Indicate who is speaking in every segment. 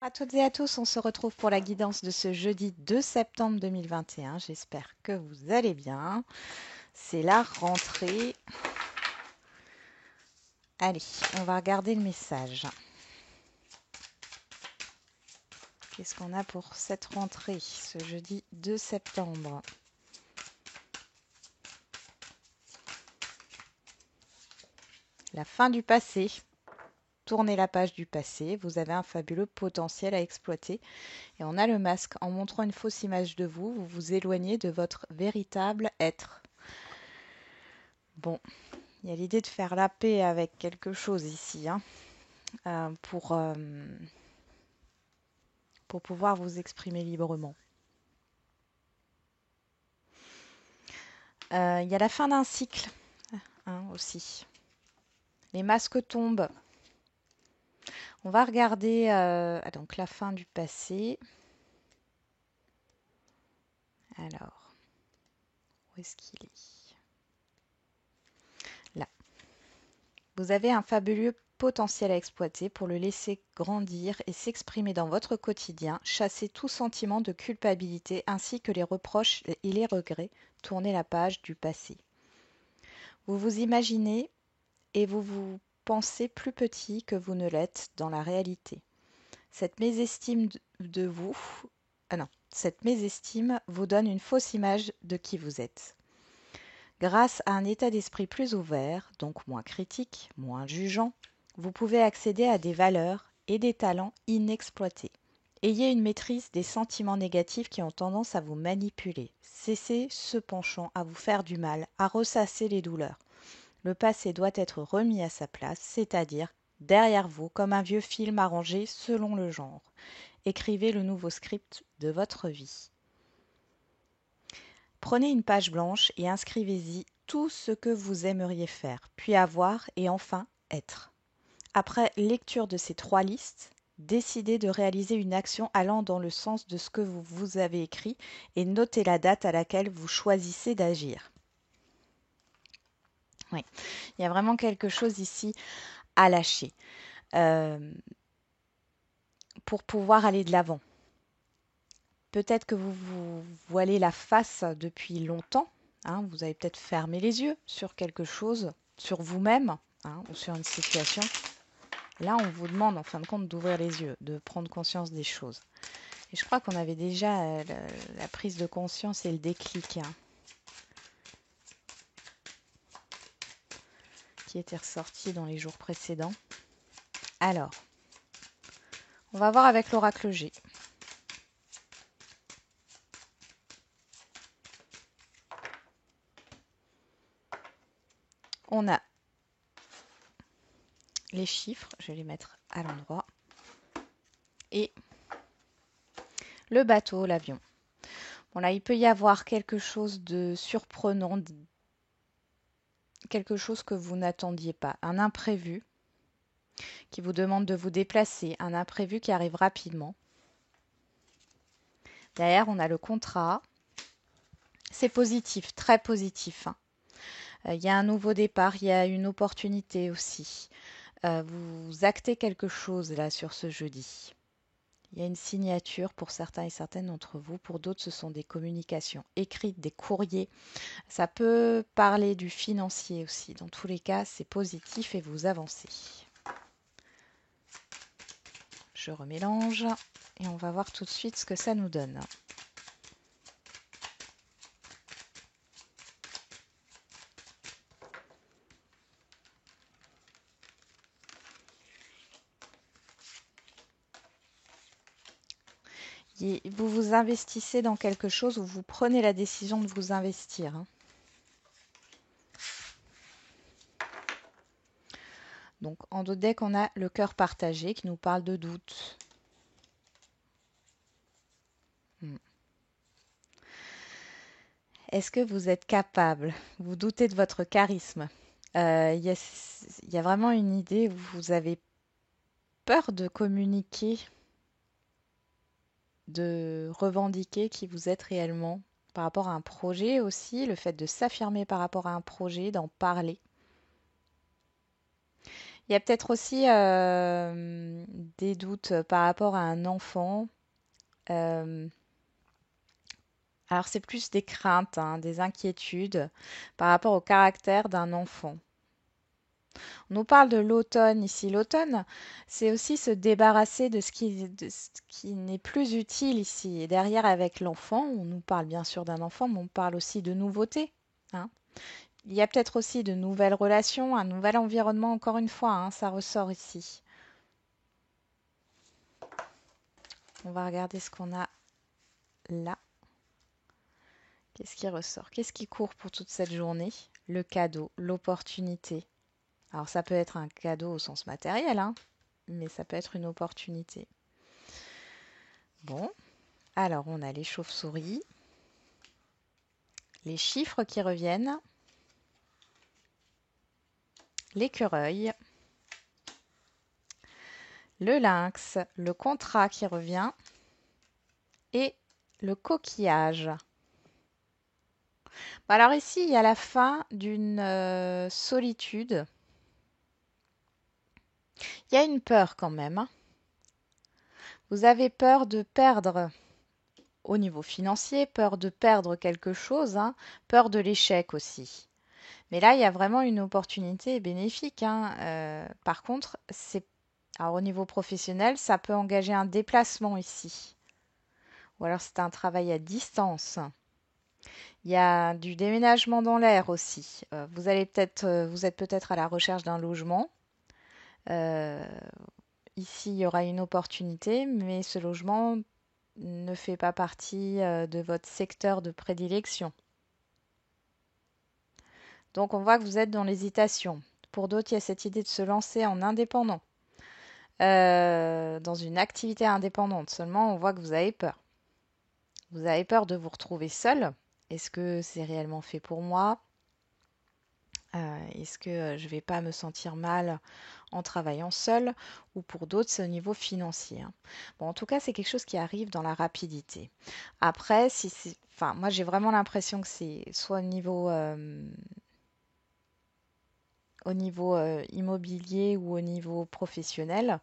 Speaker 1: À toutes et à tous, on se retrouve pour la guidance de ce jeudi 2 septembre 2021. J'espère que vous allez bien. C'est la rentrée. Allez, on va regarder le message. Qu'est-ce qu'on a pour cette rentrée, ce jeudi 2 septembre? La fin du passé. Tournez la page du passé. Vous avez un fabuleux potentiel à exploiter. Et on a le masque. En montrant une fausse image de vous, vous vous éloignez de votre véritable être. Bon, il y a l'idée de faire la paix avec quelque chose ici, hein, pour pouvoir vous exprimer librement. Il y a la fin d'un cycle, hein, aussi. Les masques tombent. On va regarder donc la fin du passé. Alors, où est-ce qu'il est? Là. Vous avez un fabuleux potentiel à exploiter pour le laisser grandir et s'exprimer dans votre quotidien. Chassez tout sentiment de culpabilité ainsi que les reproches et les regrets. Tournez la page du passé. Vous vous imaginez et vous vous pensez plus petit que vous ne l'êtes dans la réalité. Cette mésestime de vous, cette mésestime vous donne une fausse image de qui vous êtes. Grâce à un état d'esprit plus ouvert, donc moins critique, moins jugeant, vous pouvez accéder à des valeurs et des talents inexploités. Ayez une maîtrise des sentiments négatifs qui ont tendance à vous manipuler. Cessez ce penchant à vous faire du mal, à ressasser les douleurs. Le passé doit être remis à sa place, c'est-à-dire derrière vous, comme un vieux film arrangé selon le genre. Écrivez le nouveau script de votre vie. Prenez une page blanche et inscrivez-y tout ce que vous aimeriez faire, puis avoir et enfin être. Après lecture de ces 3 listes, décidez de réaliser une action allant dans le sens de ce que vous avez écrit et notez la date à laquelle vous choisissez d'agir. Oui, il y a vraiment quelque chose ici à lâcher pour pouvoir aller de l'avant. Peut-être que vous voilez la face depuis longtemps, hein, vous avez peut-être fermé les yeux sur quelque chose, sur vous-même, hein, ou sur une situation. Là, on vous demande en fin de compte d'ouvrir les yeux, de prendre conscience des choses. Et je crois qu'on avait déjà la prise de conscience et le déclic, hein, qui était ressorti dans les jours précédents. Alors, on va voir avec l'oracle G. On a les chiffres, je vais les mettre à l'endroit, et le bateau, l'avion. Bon là, il peut y avoir quelque chose de surprenant, quelque chose que vous n'attendiez pas, un imprévu qui vous demande de vous déplacer, un imprévu qui arrive rapidement. Derrière, on a le contrat. C'est positif, très positif, hein. Il y a un nouveau départ, il y a une opportunité aussi. Vous actez quelque chose là sur ce jeudi. Il y a une signature pour certains et certaines d'entre vous. Pour d'autres, ce sont des communications écrites, des courriers. Ça peut parler du financier aussi. Dans tous les cas, c'est positif et vous avancez. Je remélange et on va voir tout de suite ce que ça nous donne. Vous vous investissez dans quelque chose ou vous prenez la décision de vous investir, hein. Donc en dos de deck, on a le cœur partagé qui nous parle de doute. Est-ce que vous êtes capable? Vous doutez de votre charisme. Il y a vraiment une idée où vous avez peur de communiquer, de revendiquer qui vous êtes réellement par rapport à un projet aussi, le fait de s'affirmer par rapport à un projet, d'en parler. Il y a peut-être aussi des doutes par rapport à un enfant. Euh, alors c'est plus des craintes, hein, des inquiétudes par rapport au caractère d'un enfant. On nous parle de l'automne ici. L'automne, c'est aussi se débarrasser de ce qui n'est plus utile ici. Et derrière, avec l'enfant, on nous parle bien sûr d'un enfant, mais on parle aussi de nouveautés, hein. Il y a peut-être aussi de nouvelles relations, un nouvel environnement, encore une fois, hein, ça ressort ici. On va regarder ce qu'on a là. Qu'est-ce qui ressort? Qu'est-ce qui court pour toute cette journée? Le cadeau, l'opportunité. Alors ça peut être un cadeau au sens matériel, hein, mais ça peut être une opportunité. Bon, alors on a les chauves-souris, les chiffres qui reviennent, l'écureuil, le lynx, le contrat qui revient et le coquillage. Alors ici, il y a la fin d'une solitude. Il y a une peur quand même, hein. Vous avez peur de perdre au niveau financier, peur de perdre quelque chose, hein, peur de l'échec aussi. Mais là, il y a vraiment une opportunité bénéfique, hein. Par contre, alors, au niveau professionnel, ça peut engager un déplacement ici. Ou alors c'est un travail à distance. Il y a du déménagement dans l'air aussi. Vous êtes peut-être à la recherche d'un logement. Euh, Ici, il y aura une opportunité, mais ce logement ne fait pas partie de votre secteur de prédilection. Donc on voit que vous êtes dans l'hésitation. Pour d'autres, il y a cette idée de se lancer en indépendant, dans une activité indépendante. Seulement, on voit que vous avez peur. Vous avez peur de vous retrouver seul. Est-ce que c'est réellement fait pour moi? Est-ce que je ne vais pas me sentir mal en travaillant seul? Ou pour d'autres, c'est au niveau financier, hein. Bon, en tout cas, c'est quelque chose qui arrive dans la rapidité. Après, enfin, moi, j'ai vraiment l'impression que c'est soit au niveau immobilier ou au niveau professionnel.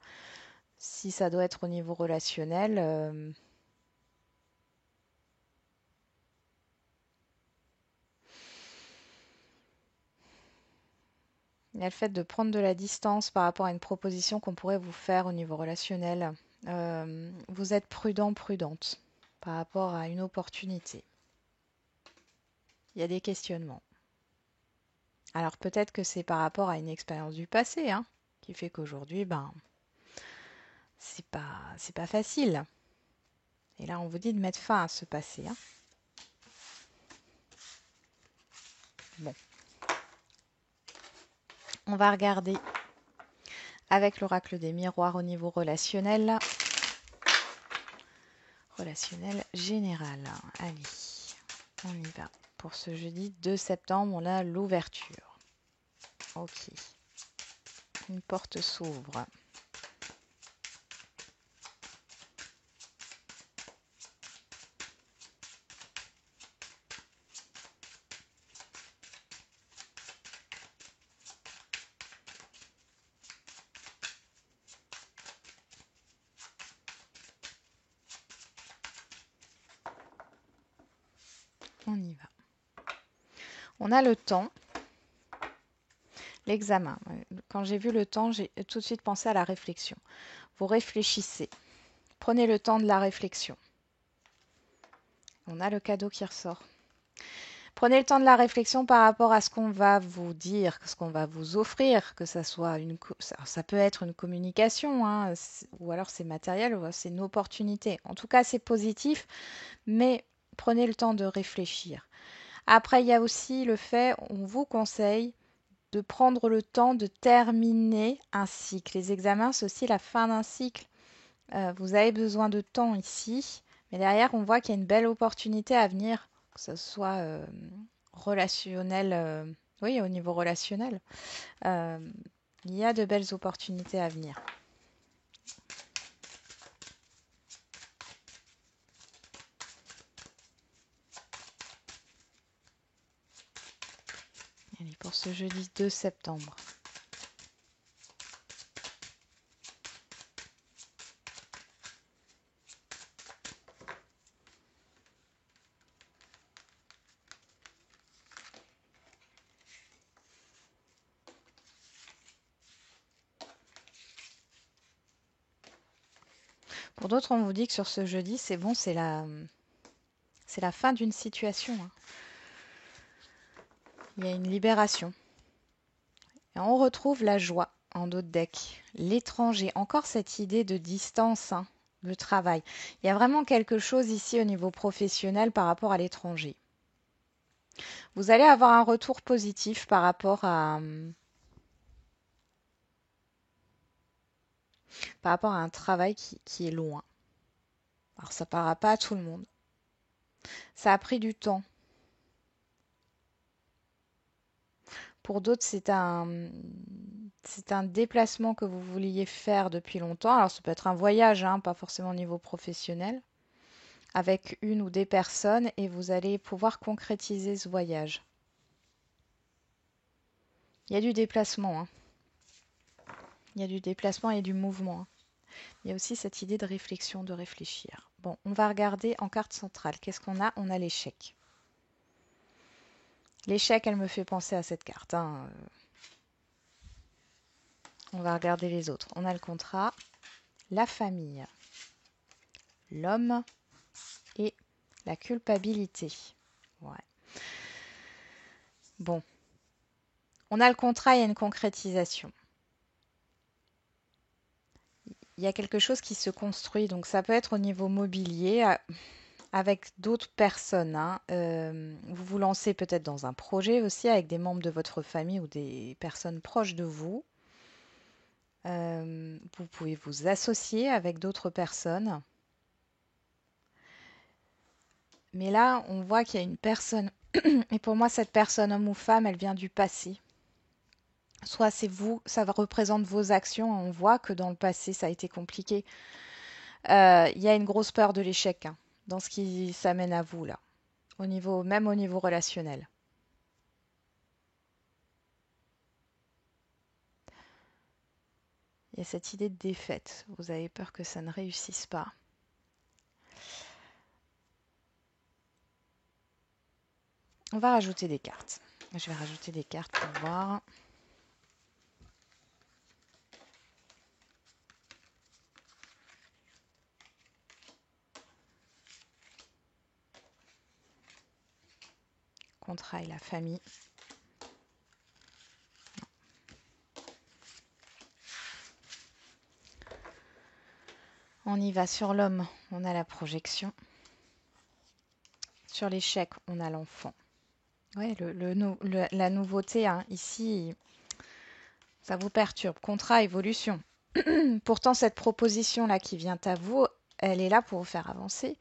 Speaker 1: Si ça doit être au niveau relationnel, il y a le fait de prendre de la distance par rapport à une proposition qu'on pourrait vous faire au niveau relationnel. Vous êtes prudent, prudente par rapport à une opportunité. Il y a des questionnements. Alors peut-être que c'est par rapport à une expérience du passé, hein, qui fait qu'aujourd'hui, ben, c'est pas facile. Et là, on vous dit de mettre fin à ce passé, hein. Bon, on va regarder avec l'oracle des miroirs au niveau relationnel. Relationnel général. Allez, on y va. Pour ce jeudi 2 septembre, on a l'ouverture. Ok. Une porte s'ouvre. On y va. On a le temps. L'examen. Quand j'ai vu le temps, j'ai tout de suite pensé à la réflexion. Vous réfléchissez. Prenez le temps de la réflexion. On a le cadeau qui ressort. Prenez le temps de la réflexion par rapport à ce qu'on va vous dire, ce qu'on va vous offrir, que ça soit ça peut être une communication, hein, ou alors c'est matériel, ou c'est une opportunité. En tout cas, c'est positif, mais prenez le temps de réfléchir. Après, il y a aussi le fait, on vous conseille de prendre le temps de terminer un cycle. Les examens, c'est aussi la fin d'un cycle. Vous avez besoin de temps ici, mais derrière, on voit qu'il y a une belle opportunité à venir, que ce soit relationnel, oui, au niveau relationnel. Euh, il y a de belles opportunités à venir. Allez, pour ce jeudi 2 septembre. Pour d'autres, on vous dit que sur ce jeudi, c'est bon, c'est la fin d'une situation, hein. Il y a une libération. Et on retrouve la joie en dos de deck. L'étranger, encore cette idée de distance, hein, de travail. Il y a vraiment quelque chose ici au niveau professionnel par rapport à l'étranger. Vous allez avoir un retour positif par rapport à un travail qui est loin. Alors ça ne parlera pas à tout le monde. Ça a pris du temps. Pour d'autres, c'est un déplacement que vous vouliez faire depuis longtemps. Alors ça peut être un voyage, hein, pas forcément au niveau professionnel, avec une ou des personnes et vous allez pouvoir concrétiser ce voyage. Il y a du déplacement, hein. Il y a du déplacement et du mouvement, hein. Il y a aussi cette idée de réflexion, de réfléchir. Bon, on va regarder en carte centrale. Qu'est-ce qu'on a? On a l'échec. L'échec, elle me fait penser à cette carte, hein. On va regarder les autres. On a le contrat, la famille, l'homme et la culpabilité. Ouais. Bon. On a le contrat, il y a une concrétisation. Il y a quelque chose qui se construit. Donc ça peut être au niveau mobilier, avec d'autres personnes, hein. Vous vous lancez peut-être dans un projet aussi avec des membres de votre famille ou des personnes proches de vous. Vous pouvez vous associer avec d'autres personnes. Mais là, on voit qu'il y a une personne, et pour moi, cette personne, homme ou femme, elle vient du passé. Soit c'est vous, ça représente vos actions, on voit que dans le passé, ça a été compliqué. Il y a une grosse peur de l'échec, hein, dans ce qui s'amène à vous, là, même au niveau relationnel. Il y a cette idée de défaite. Vous avez peur que ça ne réussisse pas. On va rajouter des cartes. Je vais rajouter des cartes pour voir. Contrat et la famille. On y va sur l'homme, on a la projection. Sur l'échec, on a l'enfant. Ouais, la nouveauté, hein, ici, ça vous perturbe. Contrat, évolution. Pourtant, cette proposition-là qui vient à vous, elle est là pour vous faire avancer.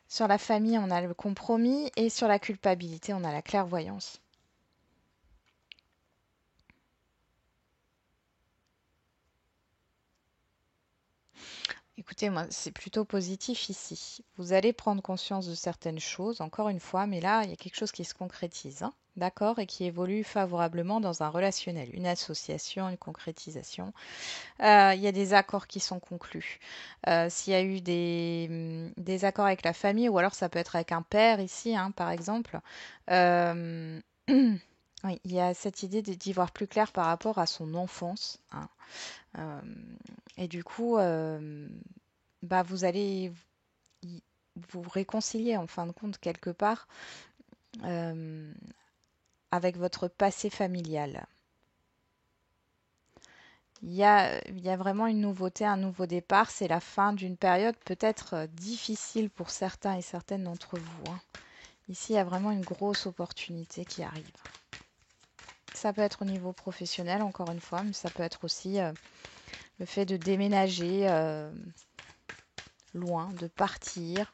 Speaker 1: Sur la famille, on a le compromis et sur la culpabilité, on a la clairvoyance. Écoutez, moi, c'est plutôt positif ici. Vous allez prendre conscience de certaines choses, encore une fois, mais là, il y a quelque chose qui se concrétise, hein, d'accord, et qui évolue favorablement dans un relationnel, une association, une concrétisation. Il y a des accords qui sont conclus. S'il y a eu des accords avec la famille, ou alors ça peut être avec un père ici, hein, par exemple. euh, oui, il y a cette idée d'y voir plus clair par rapport à son enfance, hein. Euh, et du coup, bah, vous allez vous réconcilier en fin de compte quelque part euh, avec votre passé familial. Il y a vraiment une nouveauté, un nouveau départ. C'est la fin d'une période peut-être difficile pour certains et certaines d'entre vous, hein. Ici, il y a vraiment une grosse opportunité qui arrive. Ça peut être au niveau professionnel, encore une fois, mais ça peut être aussi le fait de déménager loin, de partir.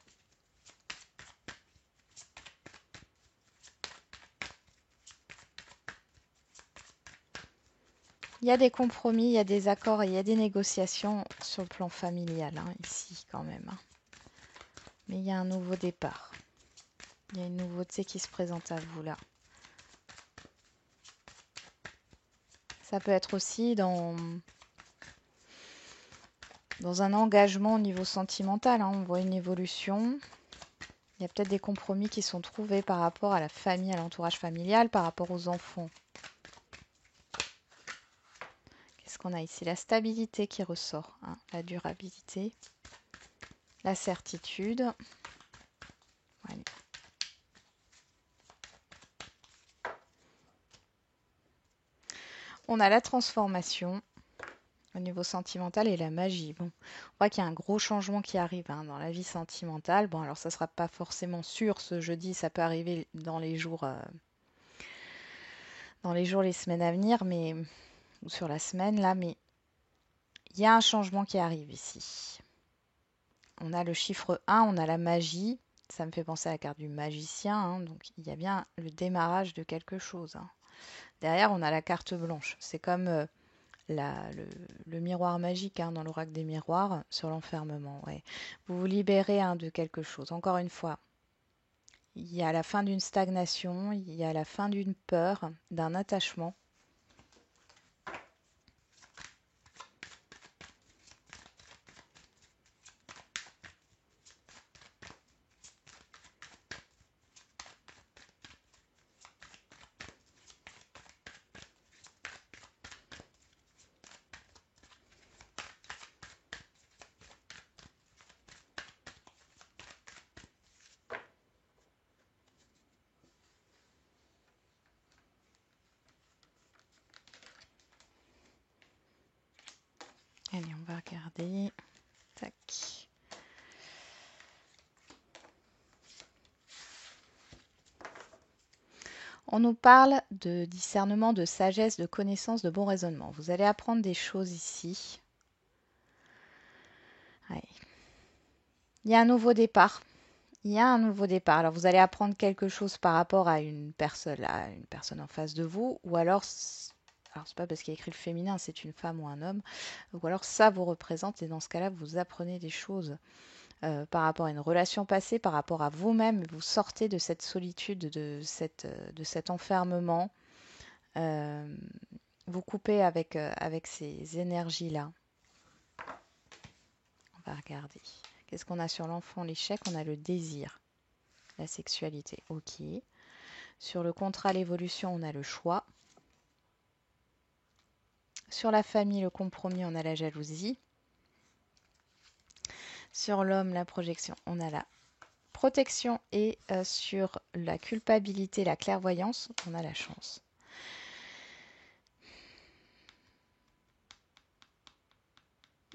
Speaker 1: Il y a des compromis, il y a des accords et il y a des négociations sur le plan familial, hein, ici quand même, hein. Mais il y a un nouveau départ. Il y a une nouveauté qui se présente à vous là. Ça peut être aussi dans un engagement au niveau sentimental, hein. On voit une évolution. Il y a peut-être des compromis qui sont trouvés par rapport à la famille, à l'entourage familial, par rapport aux enfants. Qu'est-ce qu'on a ici? La stabilité qui ressort, hein, la durabilité. la certitude. Voilà. On a la transformation au niveau sentimental et la magie. Bon, on voit qu'il y a un gros changement qui arrive dans la vie sentimentale. Bon, alors ça ne sera pas forcément sûr ce jeudi, ça peut arriver les semaines à venir, ou sur la semaine là, mais il y a un changement qui arrive ici. On a le chiffre 1, on a la magie. Ça me fait penser à la carte du magicien, donc il y a bien le démarrage de quelque chose. Derrière, on a la carte blanche. C'est comme le miroir magique dans l'oracle des miroirs sur l'enfermement. Ouais. Vous vous libérez de quelque chose. Encore une fois, il y a la fin d'une stagnation, il y a la fin d'une peur, d'un attachement. Allez, on va regarder. Tac. On nous parle de discernement, de sagesse, de connaissance, de bon raisonnement. Vous allez apprendre des choses ici. Ouais. Il y a un nouveau départ. Il y a un nouveau départ. Alors vous allez apprendre quelque chose par rapport à une personne en face de vous, ou alors c'est pas parce qu'il y a écrit le féminin, c'est une femme ou un homme, ou alors ça vous représente et dans ce cas-là vous apprenez des choses par rapport à une relation passée, par rapport à vous-même, vous sortez de cette solitude, de cet enfermement, euh, vous coupez avec ces énergies-là. On va regarder. Qu'est-ce qu'on a sur l'enfant, l'échec? On a le désir, la sexualité, ok. Sur le contrat, l'évolution, on a le choix. Sur la famille, le compromis, on a la jalousie. Sur l'homme, la projection, on a la protection. Et sur la culpabilité, la clairvoyance, on a la chance.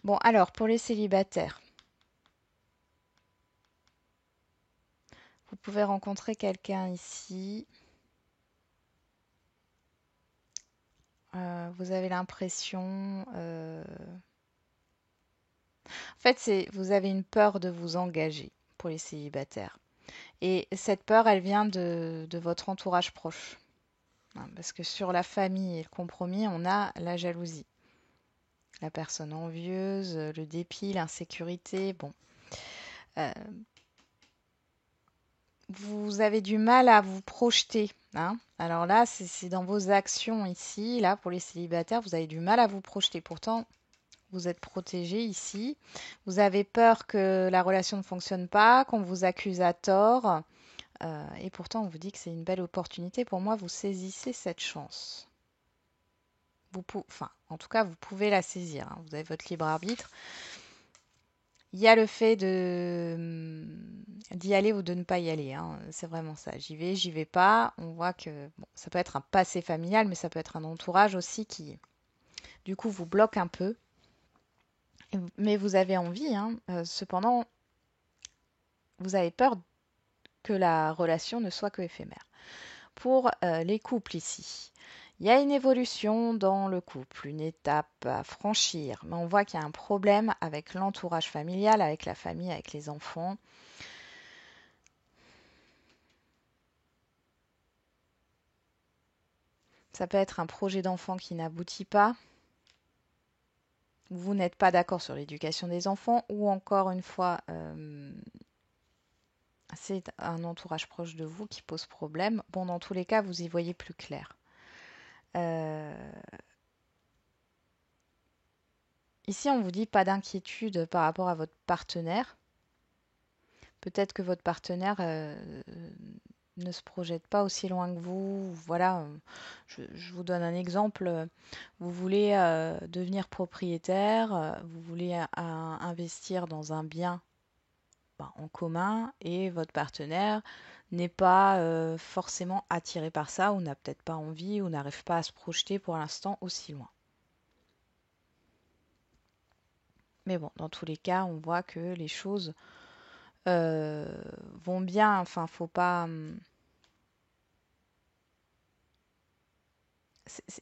Speaker 1: Bon, alors, pour les célibataires, vous pouvez rencontrer quelqu'un ici. Vous avez l'impression... En fait, vous avez une peur de vous engager pour les célibataires. Et cette peur, elle vient de votre entourage proche. Parce que sur la famille et le compromis, on a la jalousie. La personne envieuse, le dépit, l'insécurité. Bon. Euh, vous avez du mal à vous projeter. Alors là, c'est dans vos actions ici. Là, pour les célibataires, vous avez du mal à vous projeter. Pourtant, vous êtes protégé ici. Vous avez peur que la relation ne fonctionne pas, qu'on vous accuse à tort. Et pourtant, on vous dit que c'est une belle opportunité. Pour moi, vous saisissez cette chance. Enfin, en tout cas, vous pouvez la saisir. Vous avez votre libre arbitre. Il y a le fait d'y aller ou de ne pas y aller. C'est vraiment ça. J'y vais pas. On voit que ça peut être un passé familial, mais ça peut être un entourage aussi qui, du coup, vous bloque un peu. Mais vous avez envie. Cependant, vous avez peur que la relation ne soit que éphémère. Pour les couples ici, il y a une évolution dans le couple, une étape à franchir, mais on voit qu'il y a un problème avec l'entourage familial, avec la famille, avec les enfants. Ça peut être un projet d'enfant qui n'aboutit pas. Vous n'êtes pas d'accord sur l'éducation des enfants ou encore une fois, c'est un entourage proche de vous qui pose problème. Bon, dans tous les cas, vous y voyez plus clair. Ici, on vous dit pas d'inquiétude par rapport à votre partenaire. Peut-être que votre partenaire ne se projette pas aussi loin que vous. Voilà, je vous donne un exemple. Vous voulez devenir propriétaire, vous voulez investir dans un bien en commun et votre partenaire n'est pas forcément attiré par ça ou n'a peut-être pas envie ou n'arrive pas à se projeter pour l'instant aussi loin. Mais bon, dans tous les cas, on voit que les choses euh, vont bien. Enfin, faut pas.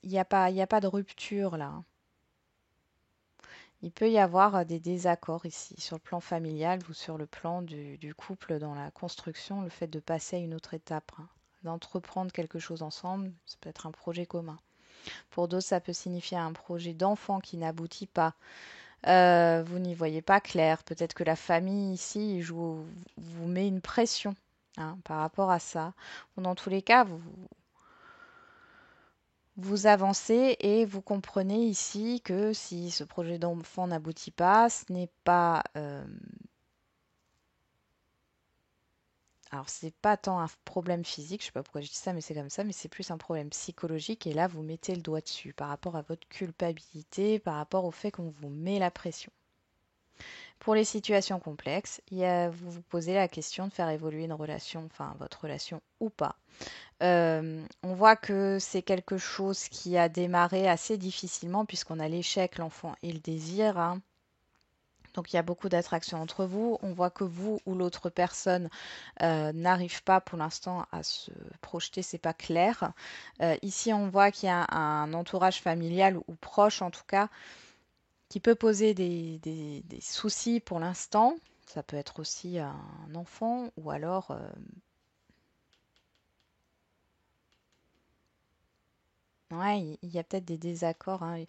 Speaker 1: Il y a pas de rupture là, hein. Il peut y avoir des désaccords ici, sur le plan familial ou sur le plan du couple dans la construction, le fait de passer à une autre étape, hein, d'entreprendre quelque chose ensemble, ça peut être un projet commun. Pour d'autres, ça peut signifier un projet d'enfant qui n'aboutit pas. Vous n'y voyez pas clair. Peut-être que la famille ici vous met une pression, hein, par rapport à ça. Bon, dans tous les cas, vous avancez et vous comprenez ici que si ce projet d'enfant n'aboutit pas, ce n'est pas alors c'est pas tant un problème physique, je sais pas pourquoi je dis ça, mais c'est comme ça, mais c'est plus un problème psychologique et là vous mettez le doigt dessus par rapport à votre culpabilité, par rapport au fait qu'on vous met la pression. Pour les situations complexes, vous vous posez la question de faire évoluer une relation, enfin votre relation ou pas. On voit que c'est quelque chose qui a démarré assez difficilement puisqu'on a l'échec, l'enfant et le désir, hein. Donc il y a beaucoup d'attraction entre vous. On voit que vous ou l'autre personne n'arrive pas pour l'instant à se projeter, c'est pas clair. Ici, on voit qu'il y a un entourage familial ou proche en tout cas qui peut poser des soucis pour l'instant. Ça peut être aussi un enfant ou alors ouais, il y a peut-être des désaccords, hein.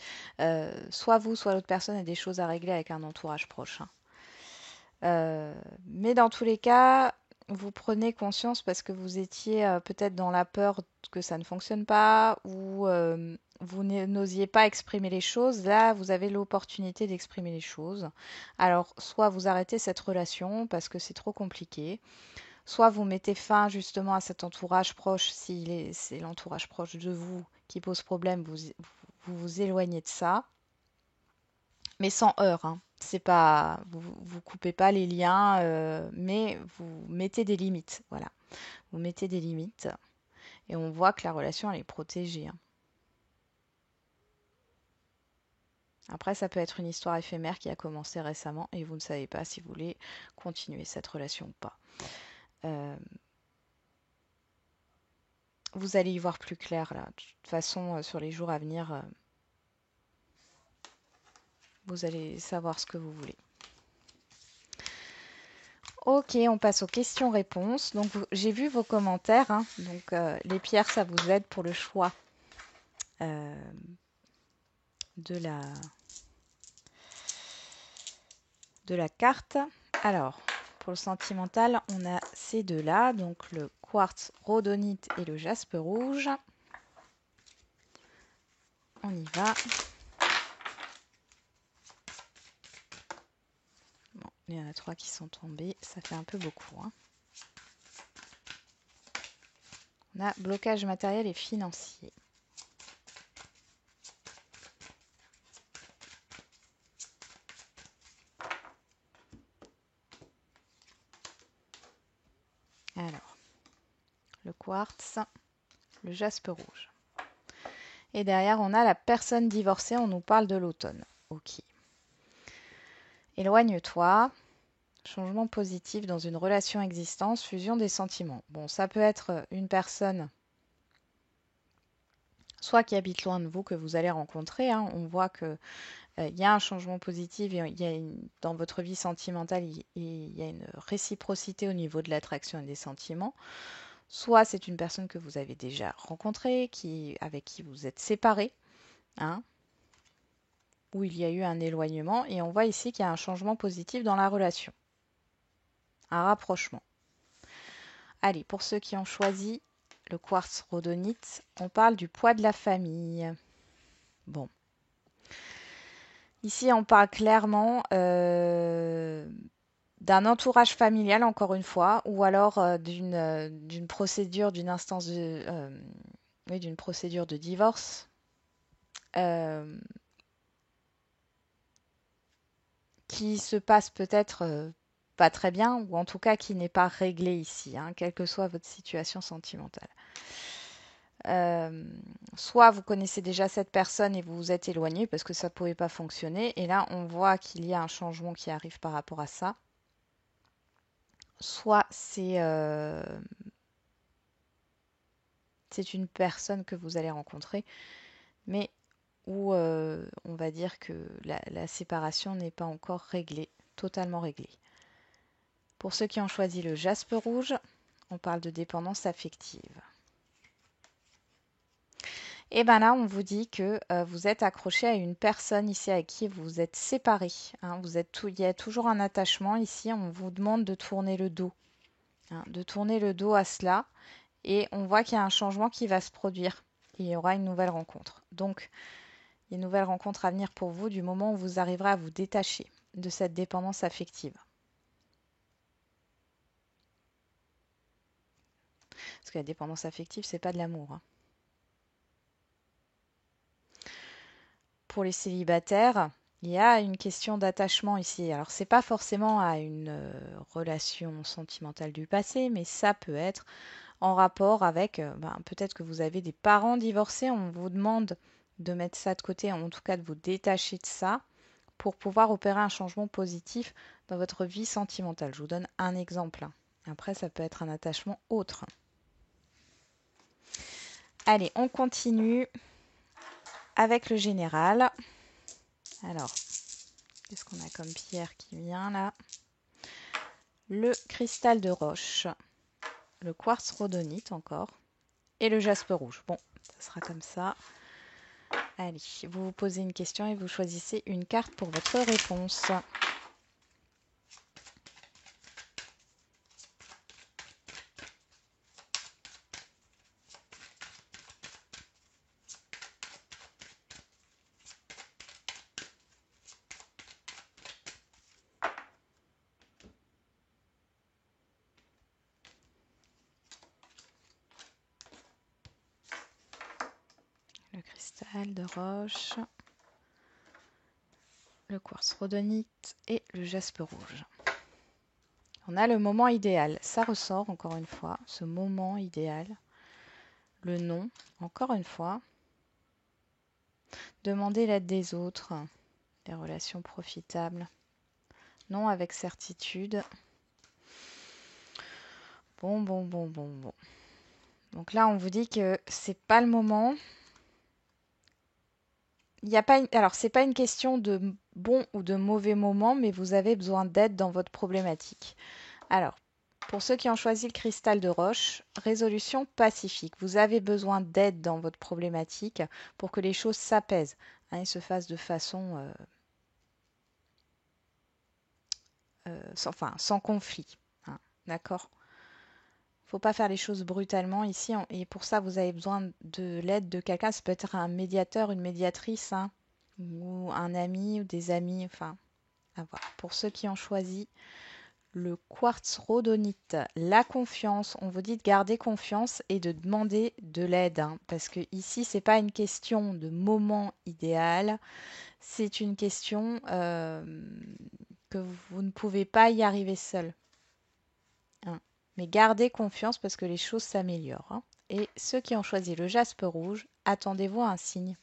Speaker 1: Soit vous, soit l'autre personne a des choses à régler avec un entourage proche, hein. Euh, mais dans tous les cas, vous prenez conscience parce que vous étiez peut-être dans la peur que ça ne fonctionne pas ou vous n'osiez pas exprimer les choses. Là, vous avez l'opportunité d'exprimer les choses. Alors, soit vous arrêtez cette relation parce que c'est trop compliqué, soit vous mettez fin justement à cet entourage proche, si c'est l'entourage proche de vous qui pose problème, vous vous éloignez de ça, mais sans heurts, hein. C'est pas, vous coupez pas les liens, mais vous mettez des limites. Voilà, vous mettez des limites et on voit que la relation elle est protégée, hein. Après, ça peut être une histoire éphémère qui a commencé récemment et vous ne savez pas si vous voulez continuer cette relation ou pas. Euh, vous allez y voir plus clair là. De toute façon, sur les jours à venir, vous allez savoir ce que vous voulez. Ok, on passe aux questions-réponses. Donc, j'ai vu vos commentaires, hein. Donc, les pierres, ça vous aide pour le choix euh, de la carte. Alors, pour le sentimental, on a ces deux-là, donc le quartz rhodonite et le jaspe rouge. On y va. Bon, il y en a 3 qui sont tombés, ça fait un peu beaucoup, hein. On a blocage matériel et financier. Alors, le quartz, le jaspe rouge. Et derrière, on a la personne divorcée, on nous parle de l'automne. Ok. Éloigne-toi. Changement positif dans une relation existante, fusion des sentiments. Bon, ça peut être une personne soit qui habite loin de vous que vous allez rencontrer, hein. On voit que il y a un changement positif et dans votre vie sentimentale, il y a une réciprocité au niveau de l'attraction et des sentiments. Soit c'est une personne que vous avez déjà rencontrée, avec qui vous êtes séparés, hein, où il y a eu un éloignement. Et on voit ici qu'il y a un changement positif dans la relation, un rapprochement. Allez, pour ceux qui ont choisi le quartz rhodonite, on parle du poids de la famille. Bon. Ici, on parle clairement d'un entourage familial, encore une fois, ou alors d'une procédure, d'une instance oui, d'une procédure de divorce qui se passe peut-être pas très bien, ou en tout cas qui n'est pas réglé ici, hein, quelle que soit votre situation sentimentale. Euh, Soit vous connaissez déjà cette personne et vous vous êtes éloigné parce que ça ne pouvait pas fonctionner, et là on voit qu'il y a un changement qui arrive par rapport à ça. Soit c'est une personne que vous allez rencontrer, mais où on va dire que la séparation n'est pas encore réglée, totalement réglée. Pour ceux qui ont choisi le jaspe rouge, on parle de dépendance affective. Et bien là, on vous dit que vous êtes accroché à une personne ici avec qui vous êtes séparé, hein. Il y a toujours un attachement ici. On vous demande de tourner le dos, hein, de tourner le dos à cela. Et on voit qu'il y a un changement qui va se produire. Il y aura une nouvelle rencontre. Donc, il y a une nouvelle rencontre à venir pour vous du moment où vous arriverez à vous détacher de cette dépendance affective. Parce que la dépendance affective, c'est pas de l'amour, hein. Pour les célibataires, il y a une question d'attachement ici. Alors, c'est pas forcément à une relation sentimentale du passé, mais ça peut être en rapport avec, peut-être que vous avez des parents divorcés, on vous demande de mettre ça de côté, en tout cas de vous détacher de ça, pour pouvoir opérer un changement positif dans votre vie sentimentale. Je vous donne un exemple. Après, ça peut être un attachement autre. Allez, on continue avec le général. Alors, qu'est-ce qu'on a comme pierre qui vient là? Le cristal de roche, le quartz rhodonite encore, et le jaspe rouge. Bon, ça sera comme ça. Allez, vous vous posez une question et vous choisissez une carte pour votre réponse. Le cristal de roche, le quartz rhodonite et le jaspe rouge. On a le moment idéal. Ça ressort encore une fois, ce moment idéal. Le non, encore une fois. Demander l'aide des autres. Des relations profitables. Non avec certitude. Bon. Donc là, on vous dit que c'est pas le moment. Il y a pas alors, c'est pas une question de bon ou de mauvais moment, mais vous avez besoin d'aide dans votre problématique. Alors, pour ceux qui ont choisi le cristal de roche, résolution pacifique. Vous avez besoin d'aide dans votre problématique pour que les choses s'apaisent, hein, et se fassent de façon sans conflit, hein, d'accord? Il ne faut pas faire les choses brutalement ici, et pour ça, vous avez besoin de l'aide de quelqu'un. Ça peut être un médiateur, une médiatrice, hein, ou un ami ou des amis, enfin, à voir. Pour ceux qui ont choisi le quartz rhodonite, la confiance, on vous dit de garder confiance et de demander de l'aide, hein, parce que ici, c'est pas une question de moment idéal, c'est une question que vous ne pouvez pas y arriver seul, hein. Mais gardez confiance parce que les choses s'améliorent, hein. Et ceux qui ont choisi le jaspe rouge, attendez-vous à un signe.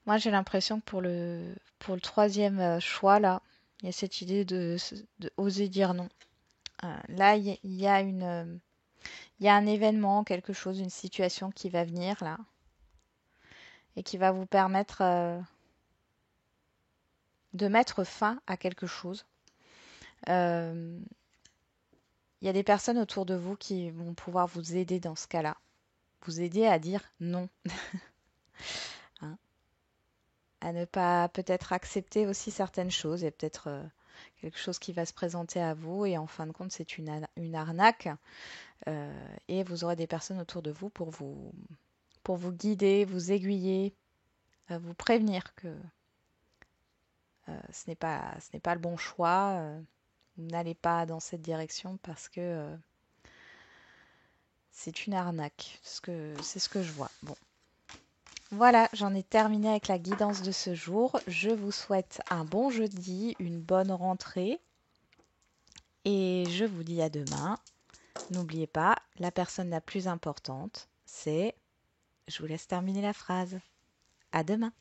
Speaker 1: Moi, j'ai l'impression que pour le troisième choix, là, il y a cette idée de oser dire non. Là, il y a un événement, quelque chose, une situation qui va venir, là, et qui va vous permettre de mettre fin à quelque chose. Euh, il y a des personnes autour de vous qui vont pouvoir vous aider dans ce cas-là. Vous aider à dire non, hein, à ne pas peut-être accepter aussi certaines choses. Il y a peut-être quelque chose qui va se présenter à vous et en fin de compte, c'est une arnaque. Et vous aurez des personnes autour de vous pour vous guider, vous aiguiller, vous prévenir que ce n'est pas le bon choix. Vous n'allez pas dans cette direction parce que c'est une arnaque. C'est ce que je vois. Bon. Voilà, j'en ai terminé avec la guidance de ce jour. Je vous souhaite un bon jeudi, une bonne rentrée et je vous dis à demain. N'oubliez pas, la personne la plus importante, c'est... Je vous laisse terminer la phrase. À demain.